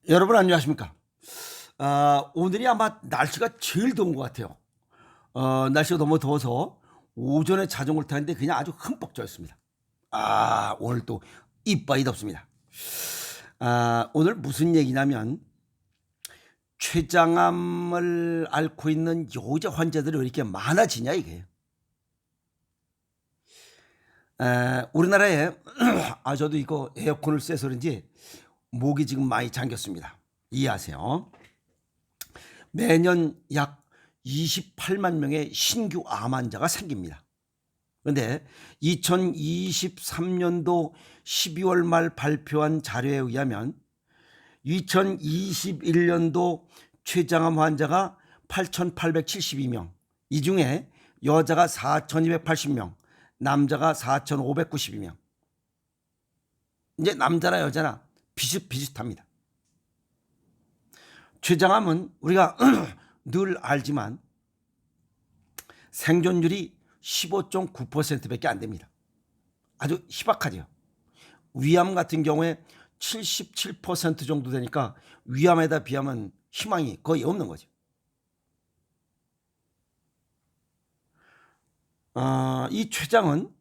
여러분 안녕하십니까? 오늘이 아마 날씨가 제일 더운 것 같아요. 날씨가 너무 더워서 오전에 자전거를 타는데 그냥 아주 흠뻑 젖었습니다. 오늘 또 이빠이 덥습니다. 오늘 무슨 얘기냐면 췌장암을 앓고 있는 여자 환자들이 왜 이렇게 많아지냐 이게. 우리나라에 저도 이거 에어컨을 쐬서 그런지 목이 지금 많이 잠겼습니다. 이해하세요. 매년 약 28만 명의 신규 암 환자가 생깁니다. 그런데 2023년도 12월 말 발표한 자료에 의하면 2021년도 췌장암 환자가 8,872명, 이 중에 여자가 4,280명, 남자가 4,592명. 이제 남자나 여자나 비슷비슷합니다. 췌장암은 우리가 늘 알지만 생존율이 15.9%밖에 안 됩니다. 아주 희박하죠. 위암 같은 경우에 77% 정도 되니까 위암에다 비하면 희망이 거의 없는 거죠. 이 췌장은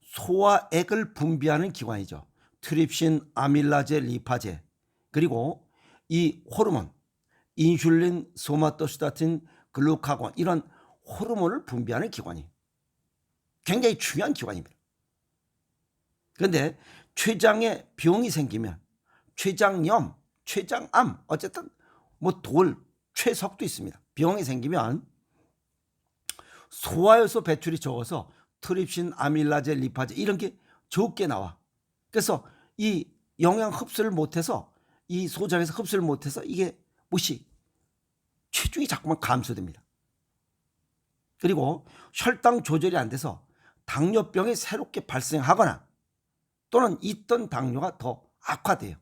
소화액을 분비하는 기관이죠. 트립신, 아밀라제, 리파제, 그리고 이 호르몬, 인슐린, 소마토스타틴, 글루카곤, 이런 호르몬을 분비하는 기관이 굉장히 중요한 기관입니다. 그런데 췌장에 병이 생기면 췌장염, 췌장암, 어쨌든 췌석도 있습니다. 병이 생기면 소화효소 배출이 적어서 트립신, 아밀라제, 리파제 이런 게 적게 나와. 그래서 이 영양 흡수를 못해서 이 소장에서 흡수를 못해서 이게 체중이 자꾸만 감소됩니다. 그리고 혈당 조절이 안 돼서 당뇨병이 새롭게 발생하거나 또는 있던 당뇨가 더 악화돼요.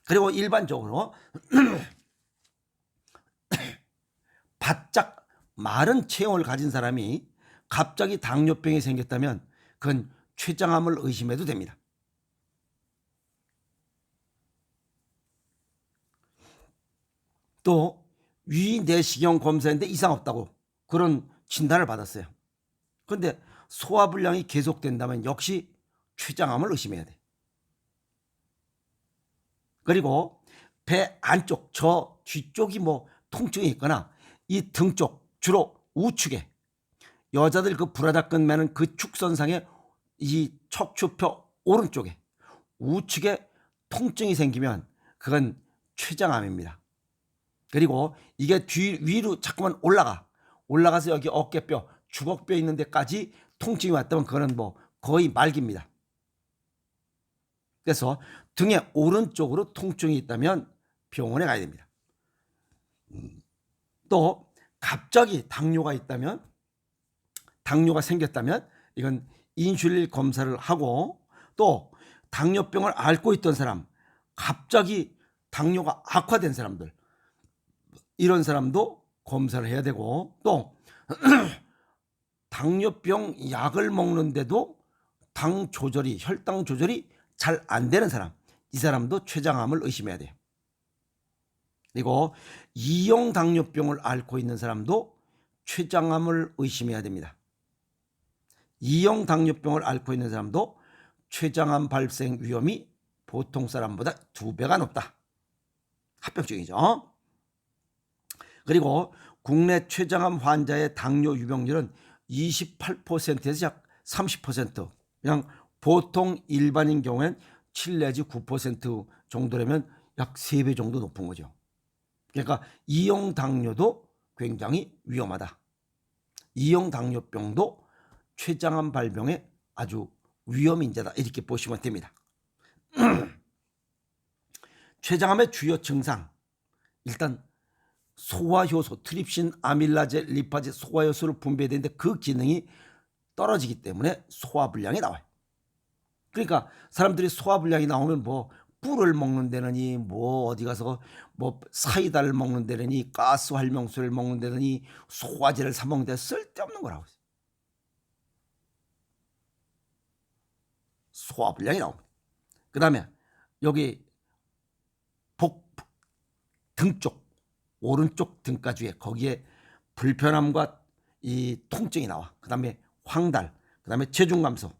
그리고 일반적으로 바짝 마른 체형을 가진 사람이 갑자기 당뇨병이 생겼다면 그건 췌장암을 의심해도 됩니다. 또 위내시경 검사인데 이상 없다고 그런 진단을 받았어요. 그런데 소화불량이 계속된다면 역시 췌장암을 의심해야 돼. 그리고 배 안쪽, 저 뒤쪽이 통증이 있거나 이 등 쪽, 주로 우측에 여자들 그 브라자끈 매는 그 축선상에 이 척추뼈 오른쪽에 우측에 통증이 생기면 그건 췌장암입니다. 그리고 이게 위로 자꾸만 올라가서 여기 어깨뼈, 주걱뼈 있는 데까지 통증이 왔다면 그거는 거의 말기입니다. 그래서 등의 오른쪽으로 통증이 있다면 병원에 가야 됩니다. 또 갑자기 당뇨가 생겼다면 이건 인슐린 검사를 하고, 또 당뇨병을 앓고 있던 사람, 갑자기 당뇨가 악화된 사람들, 이런 사람도 검사를 해야 되고, 또 당뇨병 약을 먹는데도 혈당 조절이 잘 안 되는 사람, 이 사람도 췌장암을 의심해야 돼요. 그리고 2형 당뇨병을 앓고 있는 사람도 췌장암을 의심해야 됩니다. 2형 당뇨병을 앓고 있는 사람도 췌장암 발생 위험이 보통 사람보다 2배가 높다. 합병증이죠. 그리고 국내 췌장암 환자의 당뇨 유병률은 28%에서 약 30%, 그냥 보통 일반인 경우엔 7 내지 9% 정도라면 약 3배 정도 높은 거죠. 그러니까 2형 당뇨도 굉장히 위험하다. 2형 당뇨병도 췌장암 발병의 아주 위험인자다, 이렇게 보시면 됩니다. 췌장암의 주요 증상, 일단 소화효소, 트립신, 아밀라제, 리파제, 소화효소를 분비해야 되는데 그 기능이 떨어지기 때문에 소화불량이 나와요. 그러니까 사람들이 소화불량이 나오면 꿀을 먹는다느니 어디 가서 사이다를 먹는다느니 가스 활명수를 먹는다느니 소화제를 사 먹는다, 쓸데없는 거라고. 소화불량이 나옵니다. 그 다음에 여기 등 쪽, 오른쪽 등가주에 거기에 불편함과 이 통증이 나와. 그 다음에 황달, 그 다음에 체중 감소,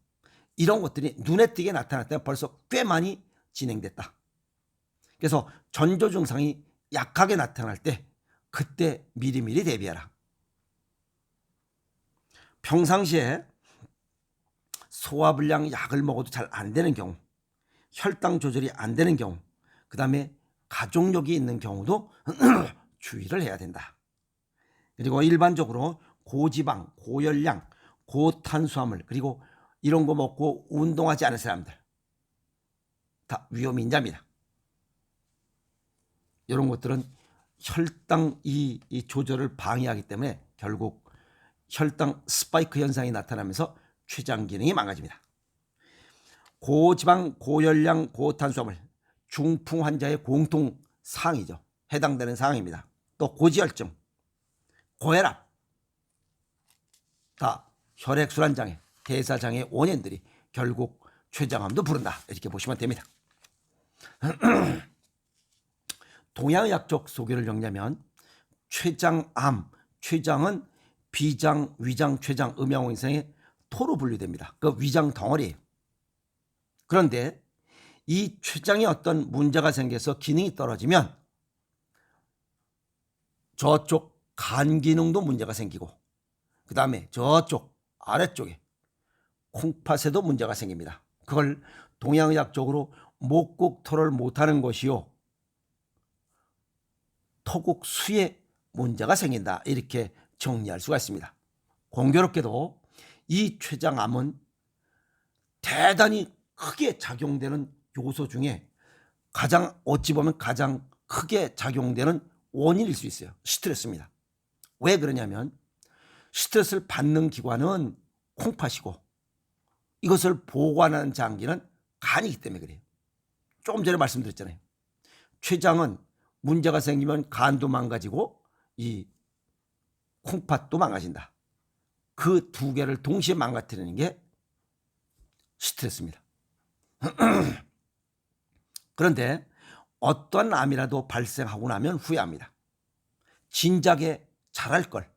이런 것들이 눈에 띄게 나타날 때 벌써 꽤 많이 진행됐다. 그래서 전조 증상이 약하게 나타날 때 그때 미리미리 대비해라. 평상시에 소화불량 약을 먹어도 잘 안 되는 경우, 혈당 조절이 안 되는 경우, 그 다음에 가족력이 있는 경우도 주의를 해야 된다. 그리고 일반적으로 고지방, 고열량, 고탄수화물, 그리고 이런 거 먹고 운동하지 않은 사람들 다 위험인자입니다. 이런 것들은 혈당 이 조절을 방해하기 때문에 결국 혈당 스파이크 현상이 나타나면서 췌장 기능이 망가집니다. 고지방, 고열량, 고탄수화물, 중풍 환자의 공통 사항이죠. 해당되는 사항입니다. 또 고지혈증, 고혈압, 다 혈액순환장애, 대사장애 원인들이 결국 췌장암도 부른다. 이렇게 보시면 됩니다. 동양의학적 소개를 정리하면 췌장암, 췌장은 비장, 위장, 췌장, 음양원성의 토로 분류됩니다. 그 위장 덩어리예요. 그런데 이 췌장에 어떤 문제가 생겨서 기능이 떨어지면 저쪽 간 기능도 문제가 생기고, 그 다음에 저쪽 아래쪽에 콩팥에도 문제가 생깁니다. 그걸 동양의학적으로 목국토를 못하는 것이요, 토국수에 문제가 생긴다. 이렇게 정리할 수가 있습니다. 공교롭게도 이 췌장암은 대단히 크게 작용되는 요소 중에 가장, 어찌 보면 가장 크게 작용되는 원인일 수 있어요. 스트레스입니다. 왜 그러냐면 스트레스를 받는 기관은 콩팥이고 이것을 보관하는 장기는 간이기 때문에 그래요. 조금 전에 말씀드렸잖아요. 췌장은 문제가 생기면 간도 망가지고 이 콩팥도 망가진다. 그 두 개를 동시에 망가뜨리는 게 스트레스입니다. 그런데 어떤 암이라도 발생하고 나면 후회합니다. 진작에 잘할 걸,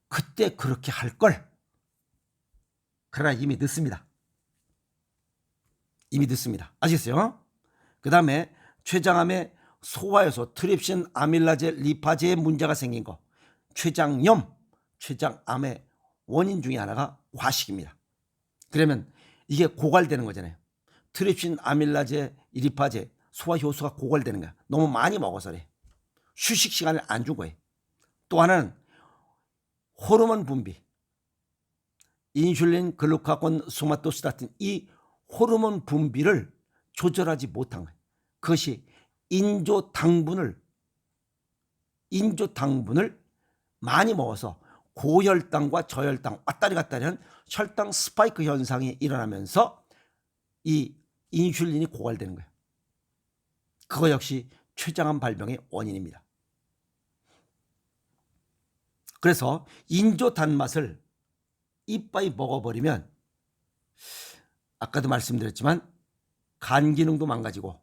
그때 그렇게 할 걸. 그러나 이미 늦습니다. 이미 늦습니다. 아시겠어요? 그 다음에 췌장암의 소화효소 트립신 아밀라제 리파제에 문제가 생긴 거, 췌장염, 췌장암의 원인 중에 하나가 과식입니다. 그러면 이게 고갈되는 거잖아요. 트립신 아밀라제 리파제 소화효소가 고갈되는 거야. 너무 많이 먹어서 그래. 휴식 시간을 안 준 거예요. 또 하나는 호르몬 분비, 인슐린, 글루카곤, 소마토스타틴, 이 호르몬 분비를 조절하지 못한 거예요. 그것이 인조당분을 많이 먹어서 고혈당과 저혈당 왔다리 갔다리 하는 혈당 스파이크 현상이 일어나면서 이 인슐린이 고갈되는 거예요. 그거 역시 췌장암 발병의 원인입니다. 그래서 인조 단맛을 이빠이 먹어버리면 아까도 말씀드렸지만 간 기능도 망가지고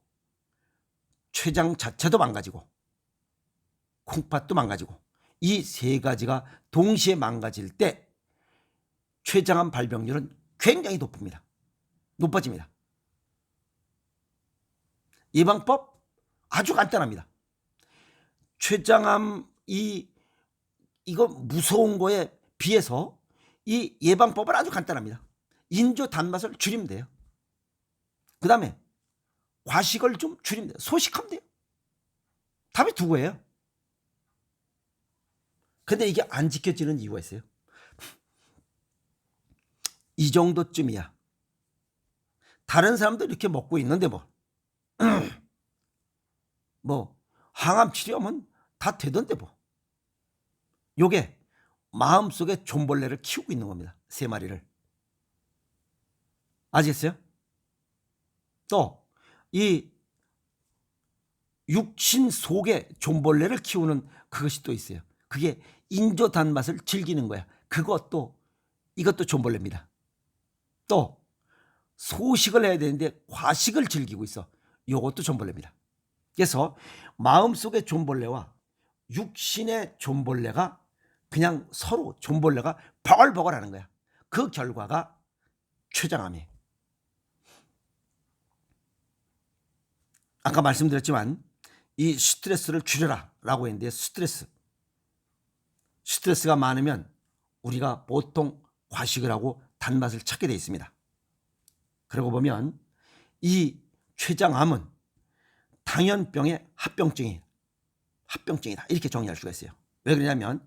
췌장 자체도 망가지고 콩팥도 망가지고 이 세 가지가 동시에 망가질 때 췌장암 발병률은 굉장히 높아집니다. 예방법 아주 간단합니다. 췌장암 이거 무서운 거에 비해서 이 예방법은 아주 간단합니다. 인조 단맛을 줄이면 돼요. 그 다음에 과식을 좀 줄이면 돼요. 소식하면 돼요. 답이 두 개예요. 근데 이게 안 지켜지는 이유가 있어요. 이 정도쯤이야. 다른 사람도 이렇게 먹고 있는데 뭐 항암 치료하면 다 되던데 요게 마음속에 존벌레를 키우고 있는 겁니다. 3마리를. 아시겠어요? 또 이 육신 속에 존벌레를 키우는 그것이 또 있어요. 그게 인조 단맛을 즐기는 거야. 이것도 존벌레입니다. 또 소식을 해야 되는데 과식을 즐기고 있어. 이것도 존벌레입니다. 그래서 마음속의 존벌레와 육신의 존벌레가 그냥 서로 존벌레가 버글버글 하는 거야. 그 결과가 췌장암이에요. 아까 말씀드렸지만 이 스트레스를 줄여라 라고 했는데 스트레스가 많으면 우리가 보통 과식을 하고 단맛을 찾게 되어 있습니다. 그러고 보면 이 췌장암은 당연병의 합병증이다 이렇게 정의할 수가 있어요. 왜 그러냐면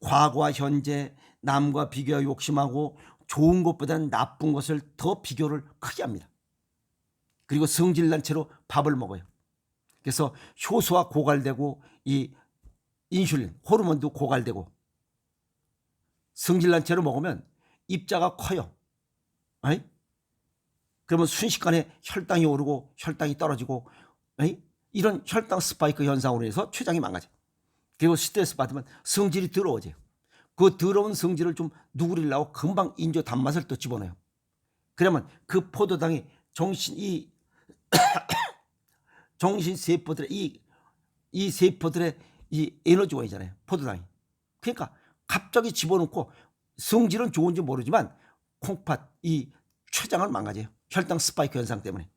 과거와 현재 남과 비교하 욕심하고 좋은 것보다는 나쁜 것을 더 비교를 크게 합니다. 그리고 성질난 채로 밥을 먹어요. 그래서 효소가 고갈되고 이 인슐린 호르몬도 고갈되고 성질난 채로 먹으면 입자가 커요. 아이? 그러면 순식간에 혈당이 오르고 혈당이 떨어지고 이런 혈당 스파이크 현상으로 해서 췌장이 망가져요. 그리고 스트레스 받으면 성질이 더러워져요. 그 더러운 성질을 좀 누그리려고 금방 인조 단맛을 또 집어넣어요. 그러면 그 포도당이 정신세포들의 이 세포들의 이 에너지원이잖아요. 포도당이. 그러니까 갑자기 집어넣고 성질은 좋은지 모르지만 콩팥 이 췌장을 망가져요. 혈당 스파이크 현상 때문에.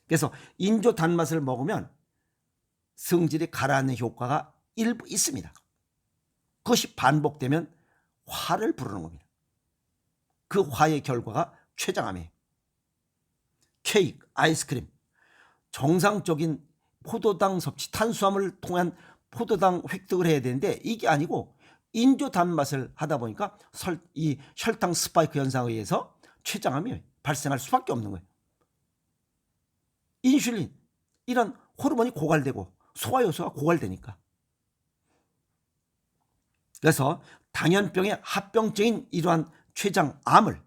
그래서 인조 단맛을 먹으면 성질이 가라앉는 효과가 일부 있습니다. 그것이 반복되면 화를 부르는 겁니다. 그 화의 결과가 췌장암이에요. 케이크, 아이스크림, 정상적인 포도당 섭취, 탄수화물을 통한 포도당 획득을 해야 되는데 이게 아니고 인조 단맛을 하다 보니까 이 혈당 스파이크 현상에 의해서 췌장암이 발생할 수밖에 없는 거예요. 인슐린 이런 호르몬이 고갈되고 소화효소가 고갈되니까. 그래서 당연병의 합병증인 이러한 췌장암을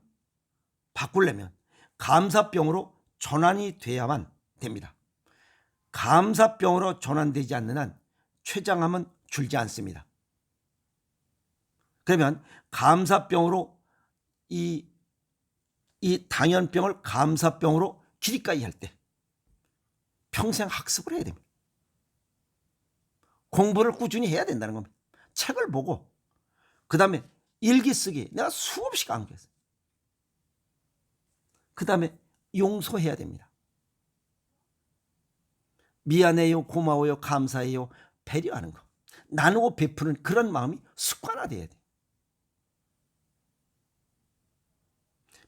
바꾸려면 감사병으로 전환이 돼야만 됩니다. 감사병으로 전환되지 않는 한 췌장암은 줄지 않습니다. 그러면 감사병으로 이 당연병을 감사병으로 기리까지 할 때 평생 학습을 해야 됩니다. 공부를 꾸준히 해야 된다는 겁니다. 책을 보고 그 다음에 일기 쓰기 내가 수없이 강조했어요. 그 다음에 용서해야 됩니다. 미안해요, 고마워요, 감사해요, 배려하는 거. 나누고 베푸는 그런 마음이 습관화돼야 돼.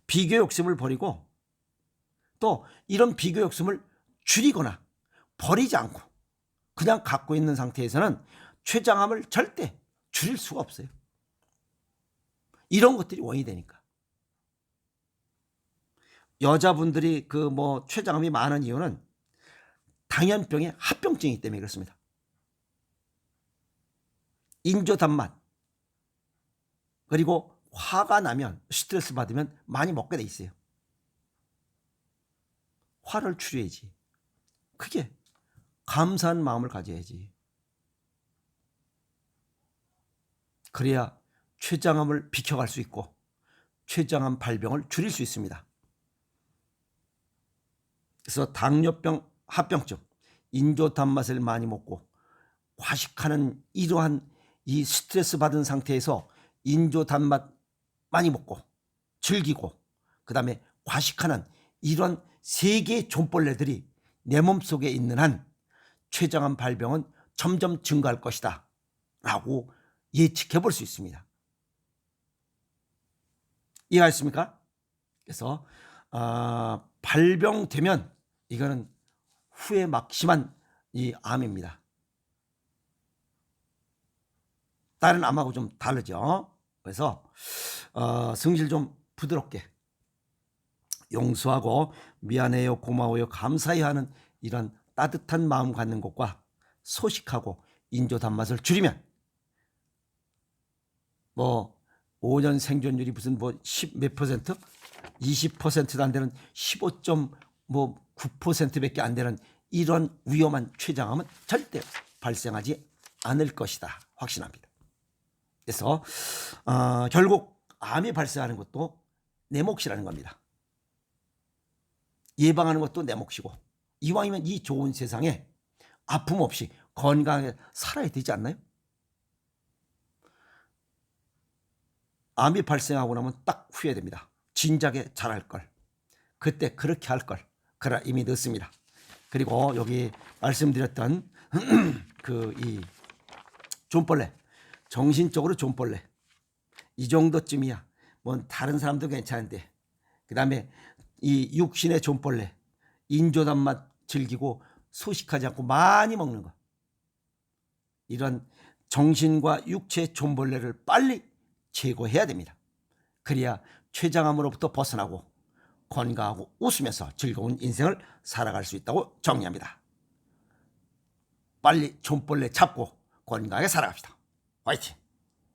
비교 욕심을 버리고 또 이런 비교 욕심을 줄이거나 버리지 않고 그냥 갖고 있는 상태에서는 췌장암을 절대 줄일 수가 없어요. 이런 것들이 원인이 되니까. 여자분들이 췌장암이 많은 이유는 당연병의 합병증이기 때문에 그렇습니다. 인조 단맛 그리고 화가 나면 스트레스 받으면 많이 먹게 돼 있어요. 화를 줄여야지. 그게 감사한 마음을 가져야지. 그래야 췌장암을 비켜갈 수 있고 췌장암 발병을 줄일 수 있습니다. 그래서 당뇨병, 합병증, 인조 단맛을 많이 먹고 과식하는 이러한 이 스트레스 받은 상태에서 인조 단맛 많이 먹고 즐기고 그 다음에 과식하는 이런 세 개의 존벌레들이 내 몸속에 있는 한 췌장암 발병은 점점 증가할 것이다 라고 예측해 볼 수 있습니다. 이해하셨습니까? 그래서 발병되면 이거는 후에 막심한 이 암입니다. 다른 암하고 좀 다르죠. 그래서 성질 좀 부드럽게 용서하고 미안해요, 고마워요, 감사해요 하는 이런 따뜻한 마음 갖는 것과 소식하고 인조 단맛을 줄이면 5년 생존율이 무슨 10 몇 퍼센트? 20%도 안 되는 15.9%밖에 안 되는 이런 위험한 췌장암은 절대 발생하지 않을 것이다. 확신합니다. 그래서 결국 암이 발생하는 것도 내 몫이라는 겁니다. 예방하는 것도 내 몫이고, 이왕이면 이 좋은 세상에 아픔 없이 건강하게 살아야 되지 않나요? 암이 발생하고 나면 딱 후회됩니다. 진작에 잘할 걸. 그때 그렇게 할 걸. 그러나 이미 늦습니다. 그리고 여기 말씀드렸던 이 존벌레, 정신적으로 존벌레, 이 정도쯤이야. 뭐 다른 사람도 괜찮은데, 그 다음에 이 육신의 존벌레, 인조단 맛 즐기고 소식하지 않고 많이 먹는 것, 이런 정신과 육체의 존벌레를 빨리 제거해야 됩니다. 그래야 췌장암으로부터 벗어나고 건강하고 웃으면서 즐거운 인생을 살아갈 수 있다고 정리합니다. 빨리 존벌레 잡고 건강하게 살아갑시다. 화이팅!